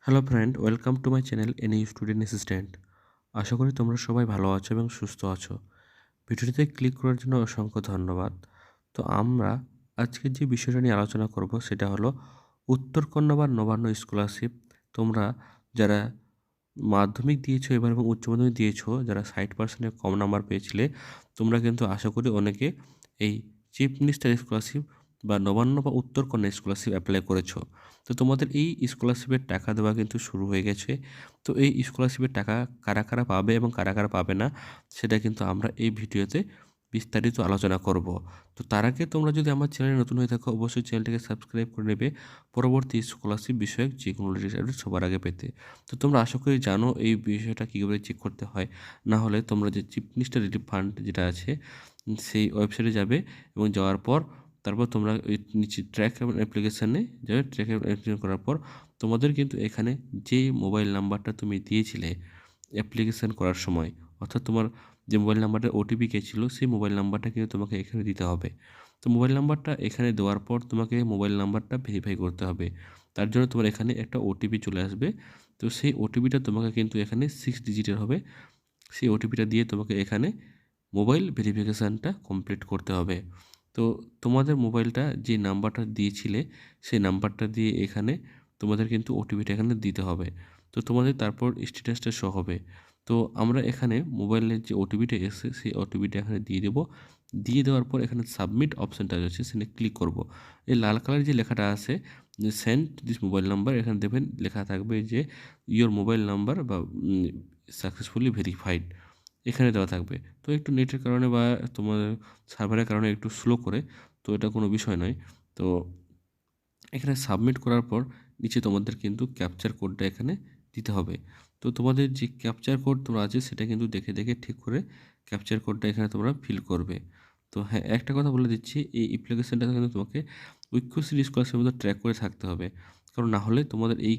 Hello friend, welcome to my channel NU student assistant. আশা করি তোমরা সবাই ভালো আছো এবং সুস্থ আছো। ভিডিওটিতে ক্লিক করার জন্য অসংখ্য ধন্যবাদ। তো আমরা আজকে যে বিষয়টা নিয়ে আলোচনা করব সেটা হলো উত্তরকন্যা বা নবান্ন স্কলারশিপ। তোমরা যারা মাধ্যমিক দিয়েছো এবার এবং উচ্চ মাধ্যমিক দিয়েছো, যারা 60% কম নাম্বার পেয়েছিলে, তোমরা কিন্তু আশা করি অনেকে এই চিফ মিনিস্টার স্কলারশিপ বা নবান্ন বা উত্তরকন্যা স্কলারশিপ অ্যাপ্লাই করেছো। তো তোমাদের এই স্কলারশিপের টাকা দেওয়া কিন্তু শুরু হয়ে গেছে। তো এই স্কলারশিপের টাকা কারা কারা পাবে এবং কারা কারা পাবে না, সেটা কিন্তু আমরা এই ভিডিওতে বিস্তারিত আলোচনা করব। তো তার আগে তোমরা যদি আমার চ্যানেলে নতুন হয়ে থাকো, অবশ্যই চ্যানেলটিকে সাবস্ক্রাইব করে নেবে পরবর্তী স্কলারশিপ বিষয়ক যে কোনো লেটেস্ট আপডেট সবার আগে পেতে। তো তোমরা আশা করি জানো এই বিষয়টা কীভাবে চেক করতে হয়। না হলে তোমরা যে চিফ মিনিস্টার রিলিফ ফান্ড যেটা আছে সেই ওয়েবসাইটে যাবে এবং যাওয়ার পর তারপর তোমরা ওই নিচে ট্র্যাক অ্যাপ্লিকেশানে যাবে। ট্র্যাক অ্যাপ্লিকেশন করার পর তোমাদের কিন্তু এখানে যে মোবাইল নাম্বারটা তুমি দিয়েছিলে অ্যাপ্লিকেশান করার সময়, অর্থাৎ তোমার যে মোবাইল নাম্বারটা ওটিপি গেছিলো সেই মোবাইল নাম্বারটা কিন্তু তোমাকে এখানে দিতে হবে। তো মোবাইল নাম্বারটা এখানে দেওয়ার পর তোমাকে মোবাইল নাম্বারটা ভেরিফাই করতে হবে। তার জন্য তোমার এখানে একটা ওটিপি চলে আসবে। তো সেই ওটিপিটা তোমাকে কিন্তু এখানে 6 ডিজিটের হবে। সেই ওটিপিটা দিয়ে তোমাকে এখানে মোবাইল ভেরিফিকেশানটা কমপ্লিট করতে হবে। তো তোমাদের মোবাইলটা যে নাম্বারটা দিয়েছিলে সেই নাম্বারটা দিয়ে এখানে তোমাদের কিন্তু ওটিপিটা এখানে দিতে হবে। তো তোমাদের তারপর স্ট্যাটাসটা শো হবে। তো আমরা এখানে মোবাইলের যে ওটিপিটা এসেছে সেই ওটিপিটা এখানে দিয়ে দেবো। দিয়ে দেওয়ার পর এখানে সাবমিট অপশানটা রয়েছে, সেখানে ক্লিক করব। এই লাল কালার যে লেখাটা আছে যে সেন্ড দিস মোবাইল নাম্বার, এখানে দেবেন লেখা থাকবে যে ইওর মোবাইল নাম্বার বা সাকসেসফুলি ভেরিফাইড এখানে দেওয়া থাকবে। তো একটু নেটের কারণে বা তোমার সার্ভারের কারণে একটু স্লো করে, তো এটা কোনো বিষয় নয়। তো এখানে সাবমিট করার পর নিচে তোমাদের কিন্তু ক্যাপচার কোডটা এখানে দিতে হবে। তো তোমাদের যে ক্যাপচার কোড তোমরা আছে সেটা কিন্তু দেখে দেখে ঠিক করে ক্যাপচার কোডটা এখানে তোমরা ফিল করবে। তো হ্যাঁ, একটা কথা বলে দিচ্ছি, এই অ্যাপ্লিকেশনটা কিন্তু তোমাকে ঐক্যশ্রী স্কলারশিপের মধ্যে ট্র্যাক করে থাকতে হবে। কারণ না হলে তোমাদের এই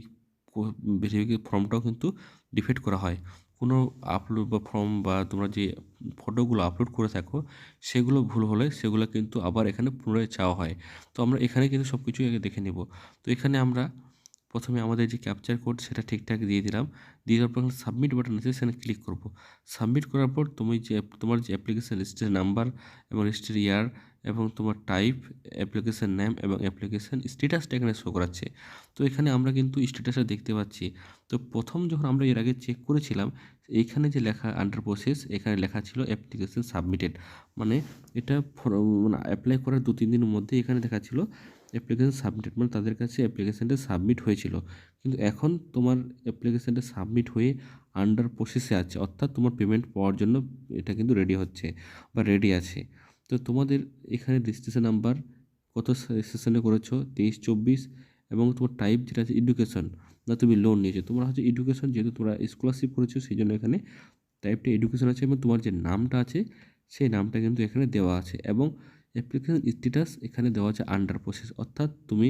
ভেরিফিকেশন ফর্মটাও কিন্তু ডিফেক্ট করা হয়। কোনো আপলোড বা ফর্ম বা তোমরা যে ফটোগুলো আপলোড করে থাকো সেগুলো ভুল হলে সেগুলো কিন্তু আবার এখানে পুনরায় চাওয়া হয়। তো আমরা এখানে কিন্তু সব কিছুই আগে দেখে নেব। তো এখানে আমরা প্রথমে আমাদের যে ক্যাপচার কোড সেটা ঠিকঠাক দিয়ে দিলাম। দিয়ে দেওয়ার পর সাবমিট বাটন আছে সেখানে ক্লিক করব। সাবমিট করার পর তুমি যে তোমার যে অ্যাপ্লিকেশন রেজিস্ট্রেশন নাম্বার এবং রেজিস্ট্রি ইয়ার এবং তোমার টাইপ, অ্যাপ্লিকেশন নেম এবং অ্যাপ্লিকেশন স্ট্যাটাসটা এখানে শো করাচ্ছে। তো এখানে আমরা কিন্তু স্ট্যাটাসটা দেখতে পাচ্ছি। তো প্রথম যখন আমরা এর আগে চেক করেছিলাম, এইখানে যে লেখা আন্ডার প্রসেস এখানে লেখা ছিল অ্যাপ্লিকেশন সাবমিটেড। মানে এটা মানে অ্যাপ্লাই করার 2-3 দিনের মধ্যে এখানে দেখাচ্ছিল অ্যাপ্লিকেশন সাবমিটেড, মানে তাদের কাছে অ্যাপ্লিকেশানটা সাবমিট হয়েছিল। কিন্তু এখন তোমার অ্যাপ্লিকেশানটা সাবমিট হয়ে আন্ডার প্রসেসে আছে, অর্থাৎ তোমার পেমেন্ট পাওয়ার জন্য এটা কিন্তু রেডি হচ্ছে বা রেডি আছে। তো তোমাদের এখানে রেজিস্ট্রেশন নাম্বার কত সেশনে করেছো 23-24 এবং তোমার টাইপ যেটা আছে এডুকেশন, না তুমি লোন নিয়েছো, তোমার হচ্ছে এডুকেশন, যেহেতু তোমরা স্কলারশিপ করেছো সেই জন্য এখানে টাইপটা এডুকেশন আছে এবং তোমার যে নামটা আছে সেই নামটা কিন্তু এখানে দেওয়া আছে এবং অ্যাপ্লিকেশন স্ট্যাটাস এখানে দেওয়া আছে আন্ডার প্রসেস, অর্থাৎ তুমি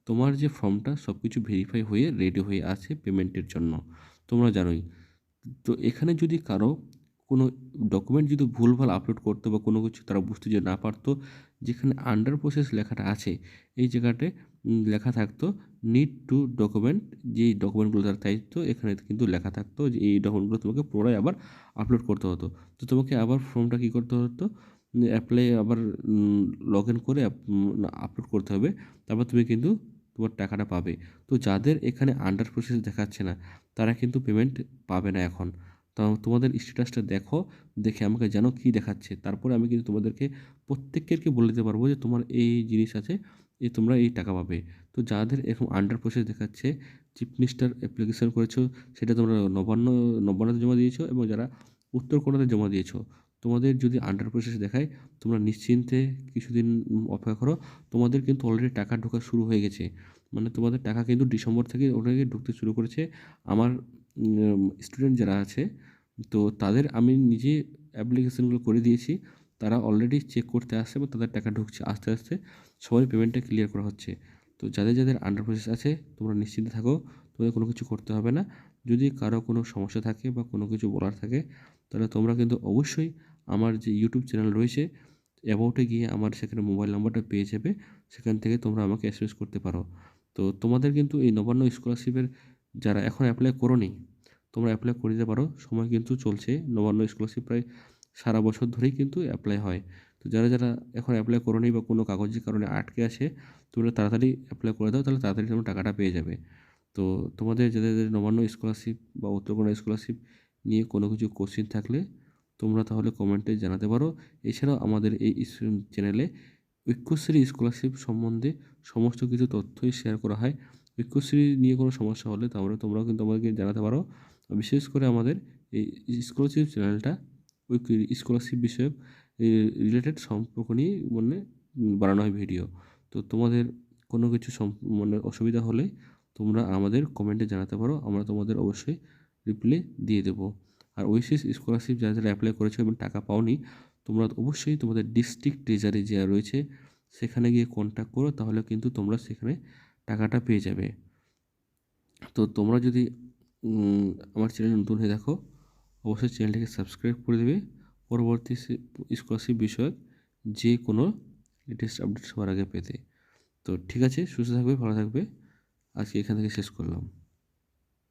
তোমার যে ফর্মটা সব কিছু ভেরিফাই হয়ে রেডি হয়ে আছে পেমেন্টের জন্য, তোমরা জানোই। তো এখানে যদি কারো কোনো ডকুমেন্ট যদি ভুলভাল আপলোড করতো বা কোনো কিছু তারা বুঝতে যে না পারতো, যেখানে আন্ডার প্রসেস লেখাটা আছে এই জায়গাটায় লেখা থাকতো নিড টু ডকুমেন্ট, যেই ডকুমেন্টগুলো তারা চাইতো এখানে কিন্তু লেখা থাকতো যে এই ডকুমেন্টগুলো তোমাকে পুনরায় আবার আপলোড করতে হতো। তো তোমাকে আবার ফর্মটা কী করতে হতো, অ্যাপ্লাই আবার লগ ইন করে আপলোড করতে হবে, তারপর তুমি কিন্তু তোমার টাকাটা পাবে। তো যাদের এখানে আন্ডার প্রসেস দেখাচ্ছে না তারা কিন্তু পেমেন্ট পাবে না এখন। তো তোমাদের স্ট্যাটাসটা দেখো, দেখে আমাকে জানো কী দেখাচ্ছে, তারপরে আমি কিন্তু তোমাদেরকে প্রত্যেককে বলে দিতে পারবো যে তোমার এই জিনিস আছে, তোমরা এই টাকা পাবে। তো যাদের এরকম আন্ডার প্রসেস দেখাচ্ছে, চিফ মিনিস্টার অ্যাপ্লিকেশন করেছো সেটা তোমরা নবান্নতে জমা দিয়েছো এবং যারা উত্তরকন্যাতে জমা দিয়েছো, তোমাদের যদি আন্ডার প্রসেস দেখায় তোমরা নিশ্চিন্তে কিছুদিন অপেক্ষা করো। তোমাদের কিন্তু অলরেডি টাকা ঢোকা শুরু হয়ে গেছে, মানে তোমাদের টাকা কিন্তু ডিসেম্বর থেকে ওটাকে ঢুকতে শুরু করেছে। আমার স্টুডেন্ট যারা আছে তো তাদের আমি নিজে অ্যাপ্লিকেশনগুলো করে দিয়েছি, তারা অলরেডি চেক করতে আসছে এবং তাদের টাকা ঢুকছে আস্তে আস্তে, সবাই পেমেন্টটা ক্লিয়ার করা হচ্ছে। তো যাদের যাদের আন্ডার প্রসেস আছে তোমরা নিশ্চিন্তে থাকো, তোমাদের কোনো কিছু করতে হবে না। যদি কারো কোনো সমস্যা থাকে বা কোনো কিছু বলার থাকে তাহলে তোমরা কিন্তু অবশ্যই আমার যে ইউটিউব চ্যানেল রয়েছে অ্যাবাউটে গিয়ে আমার সেখানে মোবাইল নাম্বারটা পেয়ে যাবে, সেখান থেকে তোমরা আমাকে এসএমএস করতে পারো। তো তোমাদের কিন্তু এই নবান্ন স্কলারশিপের যারা এখন অ্যাপ্লাই করোনি তোমরা অ্যাপ্লাই করে দিতে পারো, সময় কিন্তু চলছে। নবান্ন স্কলারশিপ প্রায় সারা বছর ধরেই কিন্তু অ্যাপ্লাই হয়। তো যারা যারা এখন অ্যাপ্লাই করোনি বা কোনো কাগজের কারণে আটকে আছে, তোমরা তাড়াতাড়ি অ্যাপ্লাই করে দাও, তাহলে তাড়াতাড়ি তোমরা টাকাটা পেয়ে যাবে। তো তোমাদের যাদের যাদের নবান্ন স্কলারশিপ বা উত্তরকন্যা স্কলারশিপ নিয়ে কোনো কিছু কোশ্চিন থাকলে তোমরা তাহলে কমেন্টে জানাতে পারো। এছাড়াও আমাদের এই চ্যানেলে ঐক্যশ্রী স্কলারশিপ সম্বন্ধে সমস্ত কিছু তথ্যই শেয়ার করা হয়। ঐক্যশ্রী নিয়ে কোনো সমস্যা হলে তাহলে তোমরাও কিন্তু আমাদেরকে জানাতে পারো। বিশেষ করে আমাদের এই স্কলারশিপ চ্যানেলটা ঐক্য স্কলারশিপ বিষয়ক রিলেটেড সম্পর্ক নিয়ে মানে বানানো হয় ভিডিও। তো তোমাদের কোনো কিছু মানে অসুবিধা হলে তোমরা আমাদের কমেন্টে জানাতে পারো, আমরা তোমাদের অবশ্যই রিপ্লাই দিয়ে দেবো। আর ওয়েসিস স্কলারশিপ যারা যারা অ্যাপ্লাই করেছো এবং টাকা পাওনি, তোমরা অবশ্যই তোমাদের ডিস্ট্রিক্ট ট্রেজারি যা রয়েছে সেখানে গিয়ে কন্ট্যাক্ট করো, তাহলে কিন্তু তোমরা সেখানে টাকাটা পেয়ে যাবে। তো তোমরা যদি আমার চ্যানেল নতুন হয়ে দেখো, অবশ্যই চ্যানেলটিকে সাবস্ক্রাইব করে দেবে পরবর্তী স্কলারশিপ বিষয়ক যে কোনো লেটেস্ট আপডেট সবার আগে পেতে। তো ঠিক আছে, সুস্থ থাকবে, ভালো থাকবে। আজকে এখান থেকে শেষ করলাম।